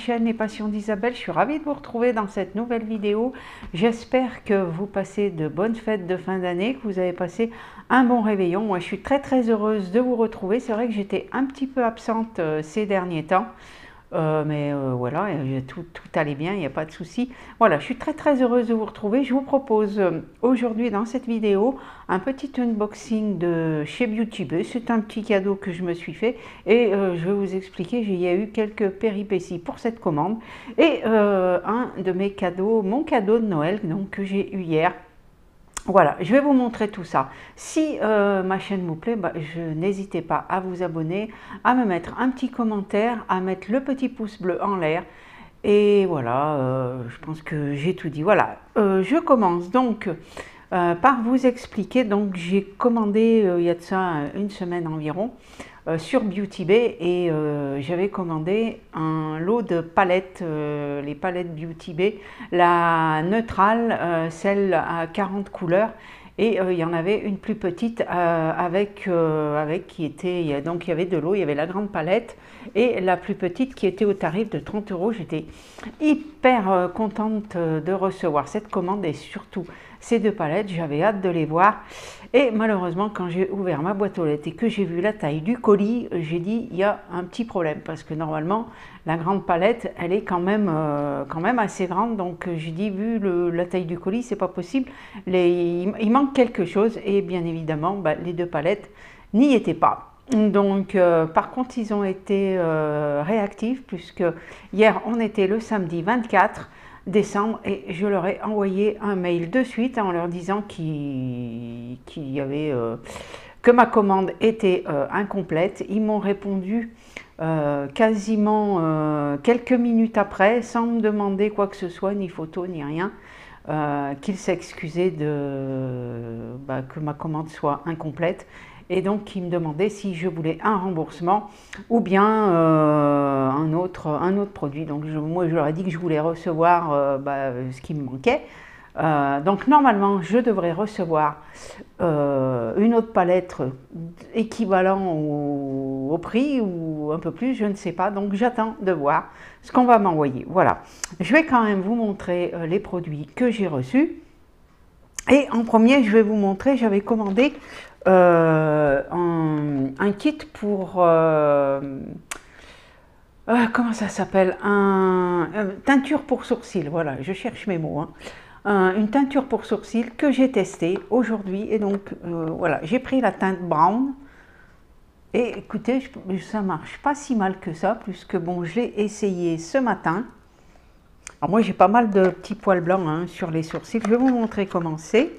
chaîne Les Passions d'Isabelle. Je suis ravie de vous retrouver dans cette nouvelle vidéo. J'espère que vous passez de bonnes fêtes de fin d'année, que vous avez passé un bon réveillon. Moi, je suis très heureuse de vous retrouver. C'est vrai que j'étais un petit peu absente ces derniers temps. Mais voilà, tout allait bien, il n'y a pas de souci. Voilà, je suis très heureuse de vous retrouver. Je vous propose aujourd'hui dans cette vidéo un petit unboxing de chez Beauty Bay. C'est un petit cadeau que je me suis fait et je vais vous expliquer, il y a eu quelques péripéties pour cette commande. Et un de mes cadeaux, mon cadeau de Noël donc, que j'ai eu hier. Voilà, je vais vous montrer tout ça. Si ma chaîne vous plaît, n'hésitez pas à vous abonner, à me mettre un petit commentaire, à mettre le petit pouce bleu en l'air. Et voilà, je pense que j'ai tout dit. Voilà, je commence donc par vous expliquer. Donc j'ai commandé il y a de ça une semaine environ sur Beauty Bay et j'avais commandé un lot de palettes, les palettes Beauty Bay, la neutrale, celle à 40 couleurs, et il y en avait une plus petite avec qui était, donc il y avait de l'eau, il y avait la grande palette et la plus petite qui était au tarif de 30 €. J'étais hyper contente de recevoir cette commande et surtout ces deux palettes, j'avais hâte de les voir. Et malheureusement, quand j'ai ouvert ma boîte aux lettres et que j'ai vu la taille du colis, j'ai dit il y a un petit problème parce que normalement la grande palette elle est quand même assez grande, donc j'ai dit vu la taille du colis c'est pas possible, il manque quelque chose et bien évidemment les deux palettes n'y étaient pas. Donc par contre ils ont été réactifs puisque hier on était le samedi 24 décembre et je leur ai envoyé un mail de suite en leur disant qu'il y avait que ma commande était incomplète. Ils m'ont répondu quasiment quelques minutes après sans me demander quoi que ce soit, ni photo ni rien, qu'ils s'excusaient que ma commande soit incomplète. Et donc, il me demandait si je voulais un remboursement ou bien un autre produit. Donc, moi, je leur ai dit que je voulais recevoir ce qui me manquait. Donc, normalement, je devrais recevoir une autre palette équivalent au prix ou un peu plus, je ne sais pas. Donc, j'attends de voir ce qu'on va m'envoyer. Voilà. Je vais quand même vous montrer les produits que j'ai reçus. Et en premier, je vais vous montrer, j'avais commandé un kit pour comment ça s'appelle, teinture pour sourcils. Voilà, je cherche mes mots, une teinture pour sourcils que j'ai testée aujourd'hui et donc voilà, j'ai pris la teinte brown et écoutez, ça marche pas si mal que ça puisque bon, je l'ai essayé ce matin. Alors moi j'ai pas mal de petits poils blancs sur les sourcils, je vais vous montrer comment c'est.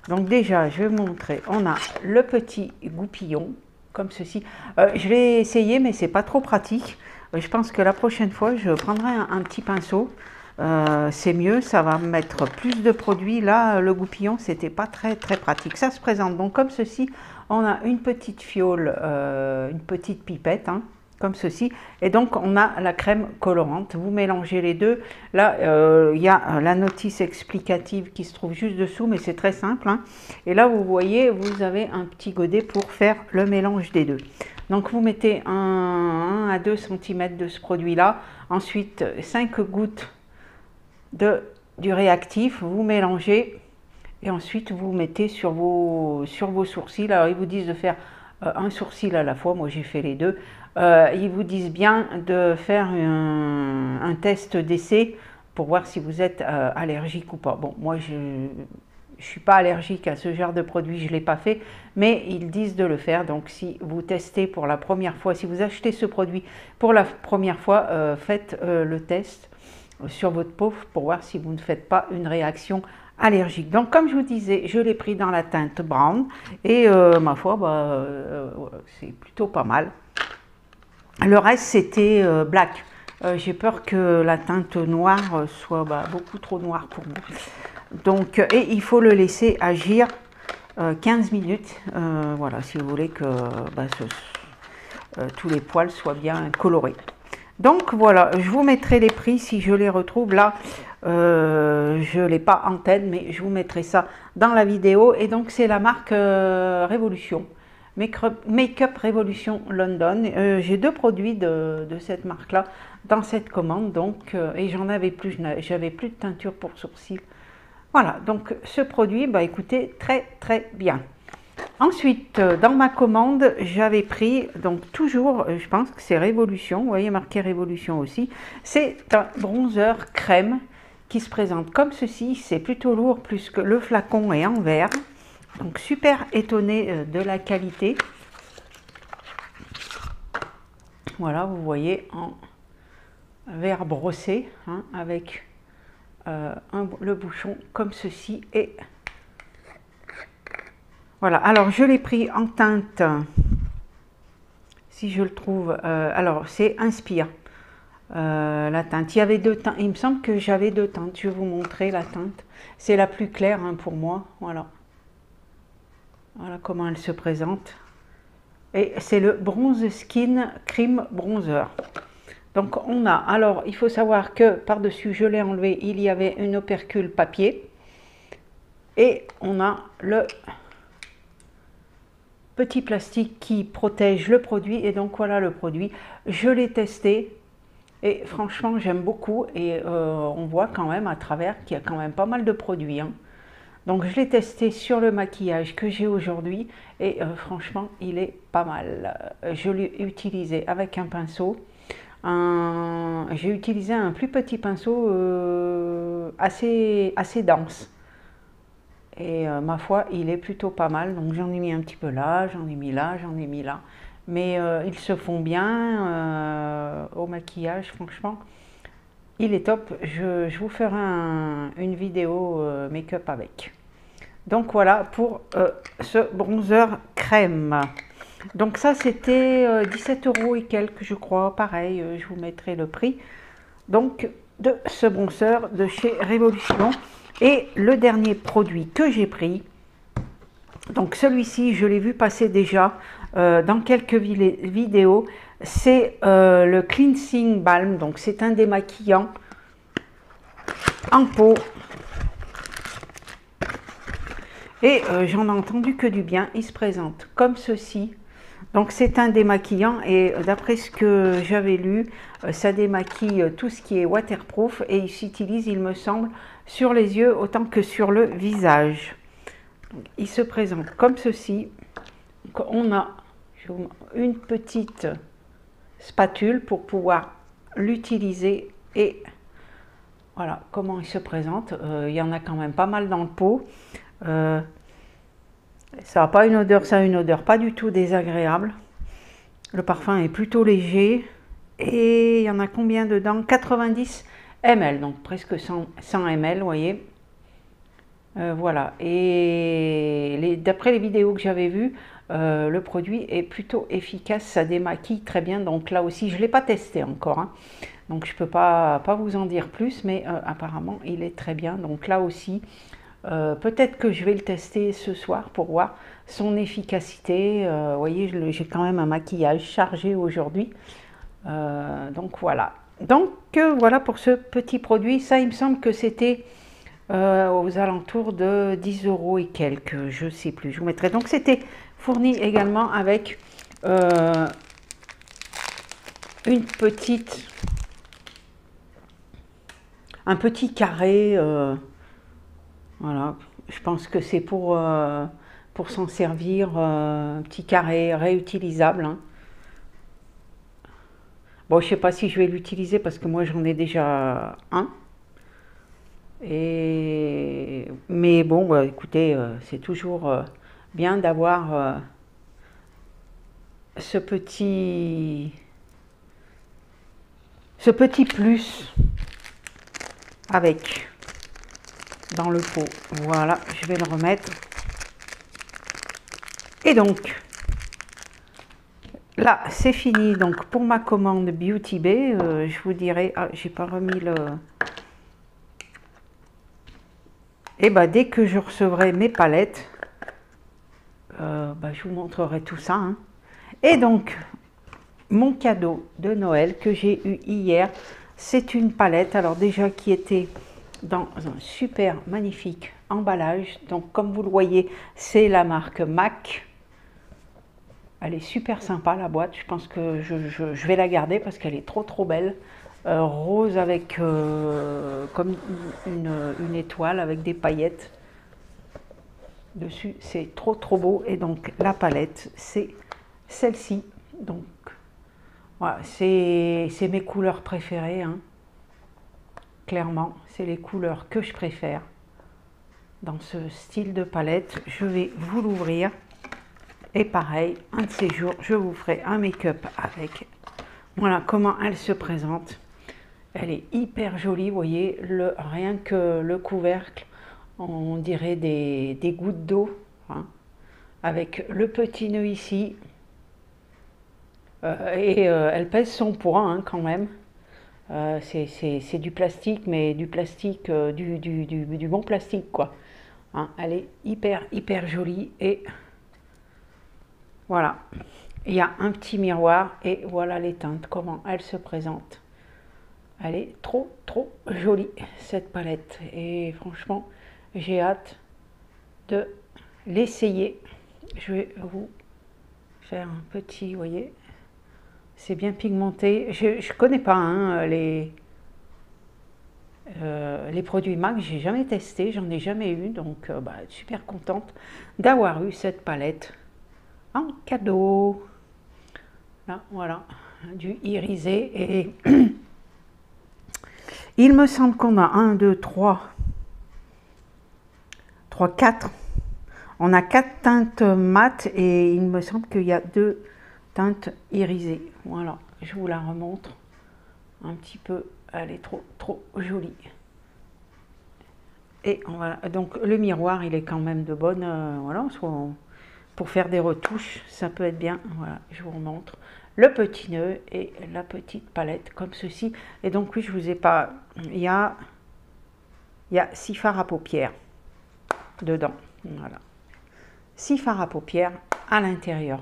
Donc déjà, je vais vous montrer, on a le petit goupillon, comme ceci. Je l'ai essayé, mais c'est pas trop pratique. Je pense que la prochaine fois, je prendrai un petit pinceau. C'est mieux, ça va me mettre plus de produits. Là, le goupillon, c'était pas très pratique. Ça se présente donc comme ceci. On a une petite fiole, une petite pipette, comme ceci, et donc on a la crème colorante. Vous mélangez les deux. Là il y a la notice explicative qui se trouve juste dessous, mais c'est très simple, et là vous voyez, vous avez un petit godet pour faire le mélange des deux. Donc vous mettez 1 à 2 cm de ce produit là, ensuite 5 gouttes du réactif, vous mélangez et ensuite vous mettez sur vos sourcils. Alors ils vous disent de faire un sourcil à la fois, moi j'ai fait les deux. Ils vous disent bien de faire un test d'essai pour voir si vous êtes allergique ou pas. Bon, moi je ne suis pas allergique à ce genre de produit, je ne l'ai pas fait, mais ils disent de le faire. Donc si vous testez pour la première fois, si vous achetez ce produit pour la première fois, faites le test sur votre peau pour voir si vous ne faites pas une réaction allergique. Donc comme je vous disais, je l'ai pris dans la teinte brown et ma foi, c'est plutôt pas mal. Le reste c'était black. J'ai peur que la teinte noire soit beaucoup trop noire pour moi. Donc, et il faut le laisser agir 15 minutes. Voilà, si vous voulez que tous les poils soient bien colorés. Donc voilà, je vous mettrai les prix si je les retrouve. Là, je ne l'ai pas en tête, mais je vous mettrai ça dans la vidéo. Et donc c'est la marque Révolution. Make-up Revolution London. J'ai deux produits de cette marque-là dans cette commande, donc, et j'en avais plus, j'avais plus de teinture pour sourcils. Voilà, donc ce produit, bah écoutez, très très bien. Ensuite, dans ma commande, j'avais pris, donc toujours, je pense que c'est Révolution, vous voyez marqué Révolution aussi, c'est un bronzer crème qui se présente comme ceci, c'est plutôt lourd puisque le flacon est en verre, donc super étonné de la qualité. Voilà, vous voyez en verre brossé, hein, avec le bouchon comme ceci, et voilà. Alors je l'ai pris en teinte, si je le trouve, alors c'est Inspire, la teinte, il y avait deux teintes, il me semble que j'avais deux teintes, je vais vous montrer la teinte, c'est la plus claire, hein, pour moi, voilà. Voilà comment elle se présente, et c'est le Bronze Skin Cream Bronzer. Donc on a, alors il faut savoir que par-dessus, je l'ai enlevé, il y avait une opercule papier, et on a le petit plastique qui protège le produit, et donc voilà le produit. Je l'ai testé, et franchement j'aime beaucoup, et on voit quand même à travers qu'il y a quand même pas mal de produits, hein. Donc je l'ai testé sur le maquillage que j'ai aujourd'hui, et franchement il est pas mal. Je l'ai utilisé avec un pinceau. J'ai utilisé un plus petit pinceau assez dense, et ma foi il est plutôt pas mal, donc j'en ai mis un petit peu là, j'en ai mis là, j'en ai mis là, mais ils se font bien au maquillage, franchement il est top. Je vous ferai une vidéo make-up avec. Donc voilà pour ce bronzer crème. Donc ça c'était 17 € et quelques, je crois, pareil, je vous mettrai le prix donc de ce bronzer de chez Révolution. Et le dernier produit que j'ai pris, donc celui-ci je l'ai vu passer déjà dans quelques vidéos, c'est le Cleansing Balm, donc c'est un démaquillant en peau. Et j'en ai entendu que du bien, il se présente comme ceci. Donc c'est un démaquillant, et d'après ce que j'avais lu, ça démaquille tout ce qui est waterproof, et il s'utilise, il me semble, sur les yeux autant que sur le visage. Donc, il se présente comme ceci. Donc, on a une petite spatule pour pouvoir l'utiliser, et voilà comment il se présente. Il y en a quand même pas mal dans le pot. Ça n'a pas une odeur, ça a une odeur pas du tout désagréable. Le parfum est plutôt léger, et il y en a combien dedans? 90 ml, donc presque 100 ml, vous voyez. Voilà, et d'après les vidéos que j'avais vues, le produit est plutôt efficace, ça démaquille très bien. Donc là aussi, je ne l'ai pas testé encore, hein. Donc je ne peux pas vous en dire plus, mais apparemment il est très bien. Donc là aussi, peut-être que je vais le tester ce soir pour voir son efficacité. Vous voyez, j'ai quand même un maquillage chargé aujourd'hui. Donc voilà. Donc voilà pour ce petit produit. Ça, il me semble que c'était aux alentours de 10 € et quelques. Je ne sais plus. Je vous mettrai. Donc c'était fourni également avec un petit carré. Voilà, je pense que c'est pour s'en servir, un petit carré réutilisable, hein. Bon, je ne sais pas si je vais l'utiliser parce que moi j'en ai déjà un. Mais bon, bah, écoutez, c'est toujours bien d'avoir ce petit plus avec dans le pot. Voilà, je vais le remettre. Et donc là c'est fini donc pour ma commande Beauty Bay. Je vous dirai, ah, j'ai pas remis le, et bah dès que je recevrai mes palettes, bah, je vous montrerai tout ça, hein. Et donc mon cadeau de Noël que j'ai eu hier, c'est une palette, alors déjà qui était dans un super magnifique emballage. Donc comme vous le voyez, c'est la marque MAC. Elle est super sympa la boîte, je pense que je vais la garder parce qu'elle est trop belle. Rose avec comme une étoile avec des paillettes dessus, c'est trop beau. Et donc la palette c'est celle-ci, donc voilà, c'est mes couleurs préférées, hein. Clairement c'est les couleurs que je préfère dans ce style de palette. Je vais vous l'ouvrir et pareil, un de ces jours je vous ferai un make-up avec. Voilà comment elle se présente. Elle est hyper jolie, vous voyez, rien que le couvercle, on dirait des gouttes d'eau, hein, avec le petit nœud ici. Elle pèse son poids, hein, quand même. C'est du plastique, mais du plastique, du bon plastique, quoi. Hein, elle est hyper jolie. Et voilà, il y a un petit miroir et voilà les teintes, comment elle se présente. Elle est trop jolie cette palette et franchement j'ai hâte de l'essayer. Je vais vous faire un petit, vous voyez, c'est bien pigmenté. Je connais pas, hein, les produits MAC, j'ai jamais testé, j'en ai jamais eu, donc super contente d'avoir eu cette palette en cadeau. Là, voilà, du irisé et il me semble qu'on a 1, 2, 3, 4. On a 4 teintes mat et il me semble qu'il y a 2 teintes irisées. Voilà, je vous la remontre un petit peu. Elle est trop jolie. Et voilà, donc le miroir, il est quand même de bonne. Voilà, pour faire des retouches, ça peut être bien. Voilà, je vous remontre le petit nœud et la petite palette comme ceci. Et donc oui, je vous ai pas, il y a 6 fards à paupières dedans. Voilà, 6 fards à paupières à l'intérieur.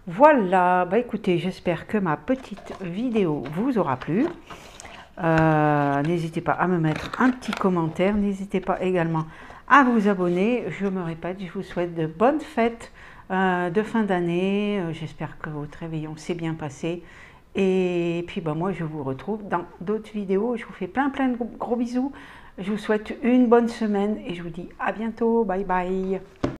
Voilà, bah écoutez, j'espère que ma petite vidéo vous aura plu. N'hésitez pas à me mettre un petit commentaire, n'hésitez pas également à vous abonner. Je me répète, je vous souhaite de bonnes fêtes de fin d'année. J'espère que votre réveillon s'est bien passé. Et puis moi je vous retrouve dans d'autres vidéos. Je vous fais plein de gros bisous. Je vous souhaite une bonne semaine et je vous dis à bientôt. Bye bye.